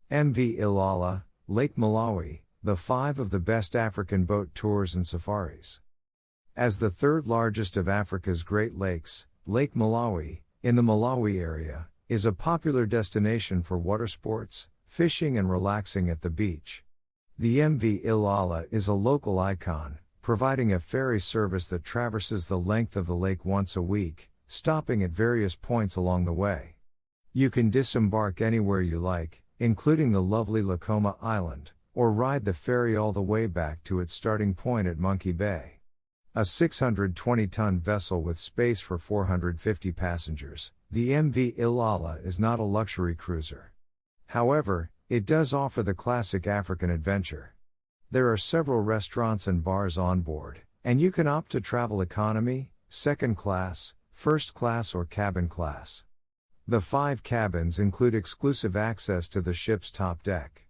MV Ilala, Lake Malawi, the 5 of the best African boat tours and safaris. As the third largest of Africa's Great Lakes, Lake Malawi, in the Malawi area, is a popular destination for watersports, fishing and relaxing at the beach. The MV Ilala is a local icon, providing a ferry service that traverses the length of the lake once a week, stopping at various points along the way. You can disembark anywhere you like, including the lovely Likoma Island, or ride the ferry all the way back to its starting point at Monkey Bay. A 620-ton vessel with space for 450 passengers, the MV Ilala is not a luxury cruiser. However, it does offer the classic African adventure. There are several restaurants and bars on board, and you can opt to travel economy, second class, first class or cabin class. The 5 cabins include exclusive access to the ship's top deck.